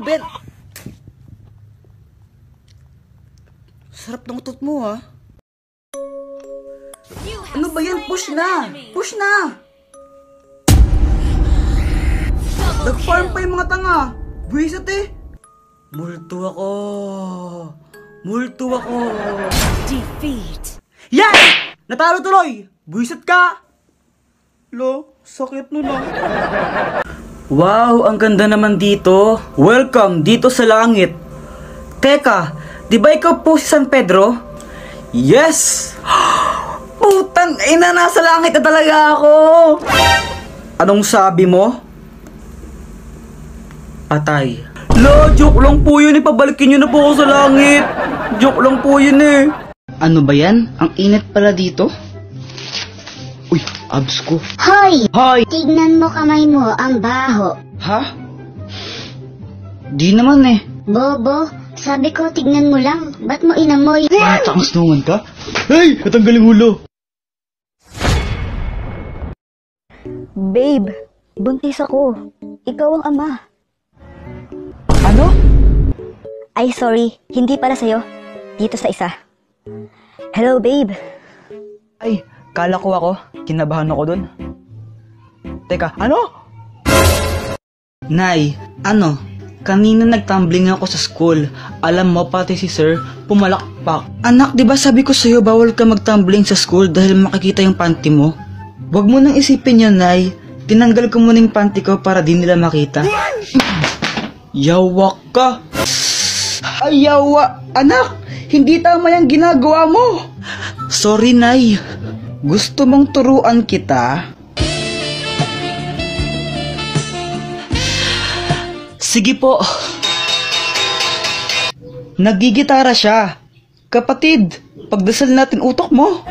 Ano ba yan? Sarap ng utot mo, ha? Ano ba yan? Push na! Push na! Nag-farm pa yung mga tanga! Buwisat eh! Multo ako! Multo ako! Defeat. Yan! Natalo tuloy! Buwisat ka! Lo, sakit nun ah. Wow, ang ganda naman dito. Welcome dito sa langit. Teka, di ba ikaw po si San Pedro? Yes! Putang ina, nasa langit na talaga ako! Anong sabi mo? Patay. Lo, joke lang po yun eh. Pabalikin nyo na po ako sa langit. Joke lang po yun eh. Ano ba yan? Ang init pala dito. Uy, abs ko. Hoy! Hoy! Tignan mo kamay mo, ang baho. Ha? Di naman eh. Bobo, sabi ko tignan mo lang. Ba't mo inamoy? Takas naman ka? Hey! Natanggalin ulo. Babe, buntis ako. Ikaw ang ama. Ano? Ay, sorry. Hindi para sa'yo. Dito sa isa. Hello, babe. Ay, kala ko ako. Kinabahan ako dun. Teka, ano? Nay, ano? Kanina nagtumbling ako sa school. Alam mo, pati si sir, pumalakpak. Anak, di ba sabi ko sa'yo bawal ka magtumbling sa school dahil makikita yung panty mo? Wag mo nang isipin yun, Nay. Tinanggal ko muna yung panty ko para di nila makita. Yawa ka! Ay, yawa! Anak! Hindi tama yung ginagawa mo! Sorry, Nay. Gusto mong turuan kita? Sige po. Nagigitara siya. Kapatid, pagdasal natin utok mo.